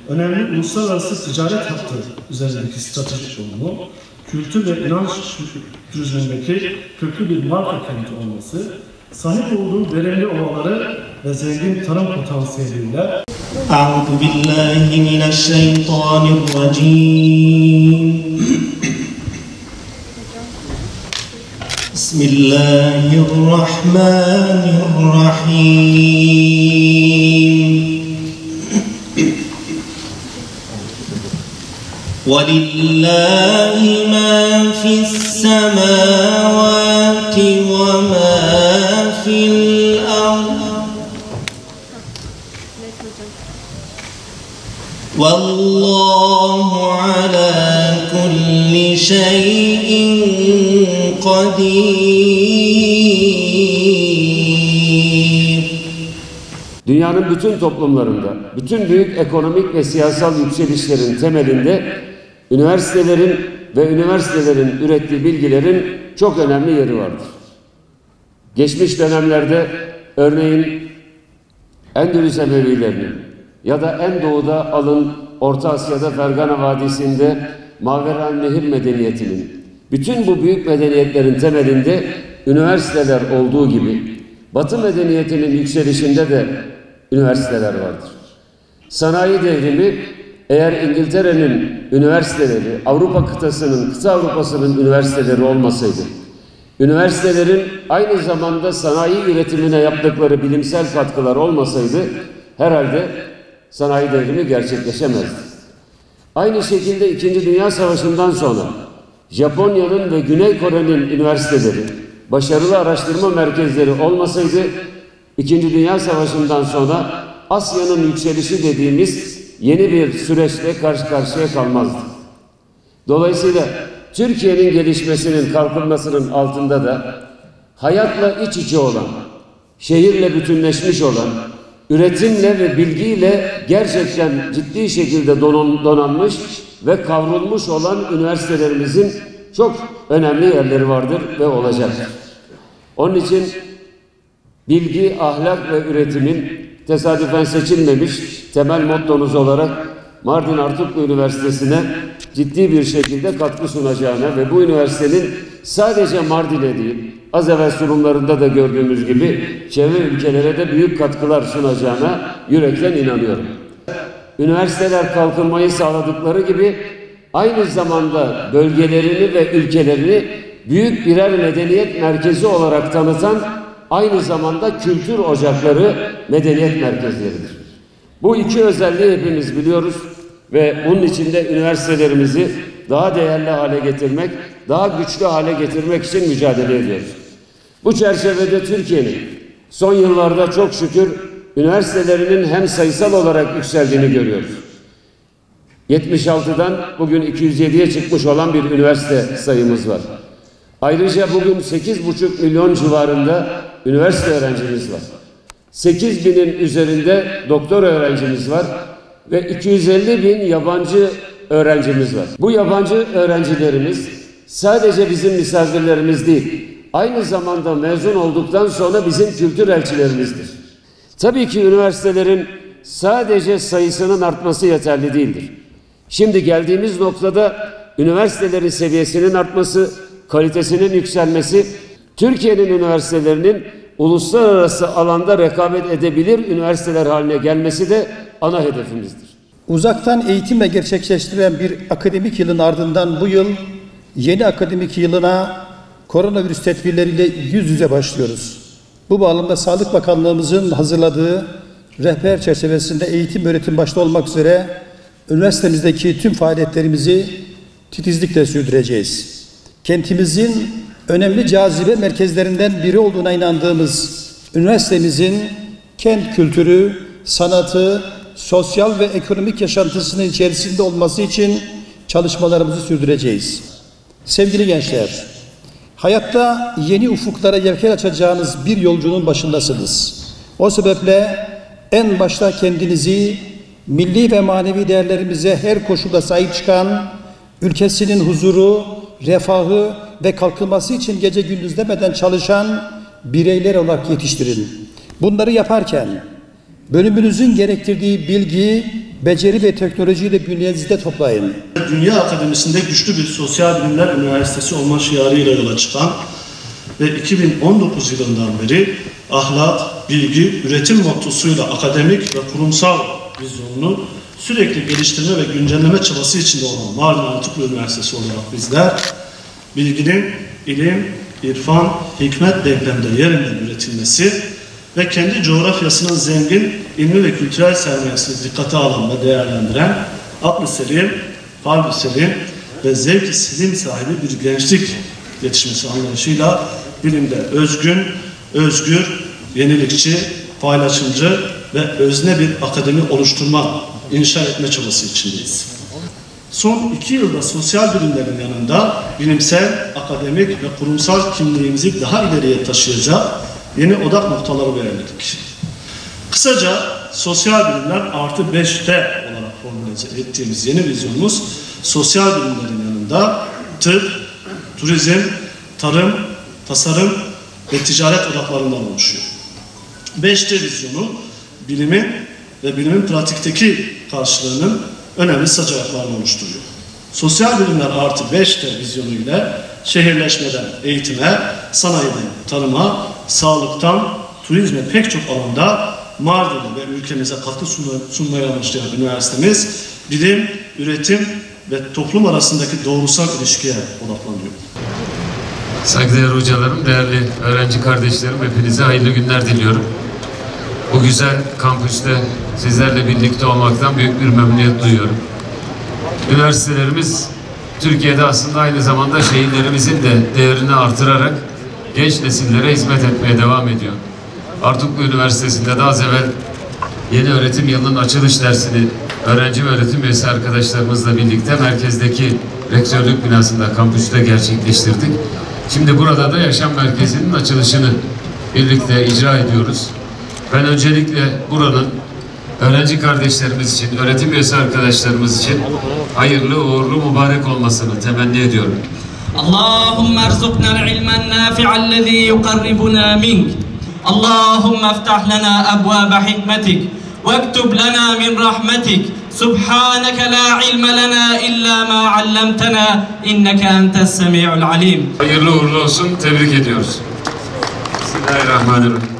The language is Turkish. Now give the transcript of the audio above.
Önemli uluslararası ticaret hattı üzerindeki stratejik konumu, kültür ve inanç turizmindeki köklü bir marka kenti olması, sahip olduğu verimli ovaları ve zengin tarım potansiyeliyle أعوذ بالله من الشيطان الرجيم بسم الله الرحمن الرحيم ولله ما في السماوات وما في الأرض والله على كل شيء قدير. Dünyanın bütün toplumlarında, bütün büyük ekonomik ve siyasal yükselişlerin temelinde üniversitelerin ve üniversitelerin ürettiği bilgilerin çok önemli yeri vardır. Geçmiş dönemlerde örneğin Endülüs Emevilerinin ya da en doğuda alın Orta Asya'da Fergana Vadisi'nde Mavera'n-Nehir medeniyetinin, bütün bu büyük medeniyetlerin temelinde üniversiteler olduğu gibi Batı medeniyetinin yükselişinde de üniversiteler vardır. Sanayi devrimi eğer İngiltere'nin üniversiteleri, Avrupa kıtasının, kıta Avrupa'sının üniversiteleri olmasaydı, üniversitelerin aynı zamanda sanayi üretimine yaptıkları bilimsel katkılar olmasaydı herhalde sanayi devrimi gerçekleşemezdi. Aynı şekilde İkinci Dünya Savaşı'ndan sonra Japonya'nın ve Güney Kore'nin üniversiteleri, başarılı araştırma merkezleri olmasaydı İkinci Dünya Savaşı'ndan sonra Asya'nın yükselişi dediğimiz yeni bir süreçle karşı karşıya kalmazdı. Dolayısıyla Türkiye'nin gelişmesinin, kalkınmasının altında da hayatla iç içe olan, şehirle bütünleşmiş olan, üretimle ve bilgiyle gerçekten ciddi şekilde donanmış ve kavrulmuş olan üniversitelerimizin çok önemli yerleri vardır ve olacaktır. Onun için bilgi, ahlak ve üretimin tesadüfen seçilmemiş temel mottomuz olarak Mardin Artuklu Üniversitesi'ne ciddi bir şekilde katkı sunacağına ve bu üniversitenin sadece Mardin'e değil, az evvel sunumlarında da gördüğümüz gibi çevre ülkelere de büyük katkılar sunacağına yürekten inanıyorum. Üniversiteler kalkınmayı sağladıkları gibi aynı zamanda bölgelerini ve ülkelerini büyük birer medeniyet merkezi olarak tanıtan aynı zamanda kültür ocakları, medeniyet merkezleridir. Bu iki özelliği hepimiz biliyoruz ve bunun içinde üniversitelerimizi daha değerli hale getirmek, daha güçlü hale getirmek için mücadele ediyoruz. Bu çerçevede Türkiye'nin son yıllarda çok şükür üniversitelerinin hem sayısal olarak yükseldiğini görüyoruz. 76'dan bugün 207'ye çıkmış olan bir üniversite sayımız var. Ayrıca bugün 8,5 milyon civarında üniversite öğrencimiz var. 8 binin üzerinde doktor öğrencimiz var ve 250 bin yabancı öğrencimiz var. Bu yabancı öğrencilerimiz sadece bizim misafirlerimiz değil, aynı zamanda mezun olduktan sonra bizim kültür elçilerimizdir. Tabii ki üniversitelerin sadece sayısının artması yeterli değildir. Şimdi geldiğimiz noktada üniversitelerin seviyesinin artması, kalitesinin yükselmesi, Türkiye'nin üniversitelerinin uluslararası alanda rekabet edebilir üniversiteler haline gelmesi de ana hedefimizdir. Uzaktan eğitimle gerçekleştirilen bir akademik yılın ardından bu yıl yeni akademik yılına koronavirüs tedbirleriyle yüz yüze başlıyoruz. Bu bağlamda Sağlık Bakanlığımızın hazırladığı rehber çerçevesinde eğitim öğretim başta olmak üzere üniversitemizdeki tüm faaliyetlerimizi titizlikle sürdüreceğiz. Kentimizin önemli cazibe merkezlerinden biri olduğuna inandığımız üniversitemizin kent kültürü, sanatı, sosyal ve ekonomik yaşantısının içerisinde olması için çalışmalarımızı sürdüreceğiz. Sevgili gençler, hayatta yeni ufuklara yelken açacağınız bir yolculuğun başındasınız. O sebeple en başta kendinizi milli ve manevi değerlerimize her koşulda sahip çıkan, ülkesinin huzuru, refahı ve kalkınması için gece gündüz demeden çalışan bireyler olarak yetiştirin. Bunları yaparken Bölümünüzün gerektirdiği bilgi, beceri ve teknolojiyi de bünyenizde toplayın. Dünya Akademisi'nde güçlü bir sosyal bilimler üniversitesi olma şiarıyla yola çıkan ve 2019 yılından beri ahlak, bilgi, üretim mottosuyla akademik ve kurumsal vizyonunu sürekli geliştirme ve güncelleme çabası içinde olan Mardin Anıtkabir Üniversitesi olarak bizler, bilginin ilim, irfan, hikmet denklemde yerinden üretilmesi ve kendi coğrafyasının zengin ilmi ve kültürel sermayesini dikkate alan ve değerlendiren aklı selim, kalbi selim ve zevk-i selim sahibi bir gençlik yetişmesi anlayışıyla bilimde özgün, özgür, yenilikçi, paylaşımcı ve özne bir akademi oluşturma, inşa etme çabası içindeyiz. Son 2 yılda sosyal bilimlerin yanında bilimsel, akademik ve kurumsal kimliğimizi daha ileriye taşıyacak yeni odak noktaları belirledik. Kısaca sosyal bilimler artı 5T olarak formüle ettiğimiz yeni vizyonumuz sosyal bilimlerin yanında tıp, turizm, tarım, tasarım ve ticaret odaklarından oluşuyor. 5T vizyonu bilimin ve bilimin pratikteki karşılığının önemli sac ayaklarını oluşturuyor. Sosyal bilimler artı 5T vizyonu ile şehirleşmeden eğitime, sanayiden tarıma, sağlıktan turizme pek çok alanda Mardin'e ve ülkemize katkı sunmaya amaçlayan üniversitemiz bilim, üretim ve toplum arasındaki doğrusal ilişkiye odaklanıyor. Saygıdeğer hocalarım, değerli öğrenci kardeşlerim, hepinize hayırlı günler diliyorum. Bu güzel kampüste sizlerle birlikte olmaktan büyük bir memnuniyet duyuyorum. Üniversitelerimiz Türkiye'de aslında aynı zamanda şehirlerimizin de değerini artırarak genç nesillere hizmet etmeye devam ediyor. Artuklu Üniversitesi'nde daha az evvel yeni öğretim yılının açılış dersini öğrenci ve öğretim üyesi arkadaşlarımızla birlikte merkezdeki rektörlük binasında, kampüste gerçekleştirdik. Şimdi burada da yaşam merkezinin açılışını birlikte icra ediyoruz. Ben öncelikle buranın öğrenci kardeşlerimiz için, öğretim üyesi arkadaşlarımız için hayırlı, uğurlu, mübarek olmasını temenni ediyorum. Allahümme erzukna'l ilmen nafi'allezî yukarribuna mink. Allahümme eftah lana ebvâbe hikmetik. Vektub lana min rahmetik. Subhaneke la ilme lana illa ma allamtana. İnneke entes semi'ul alim. Hayırlı uğurlu olsun, tebrik ediyoruz. Bismillahirrahmanirrahim.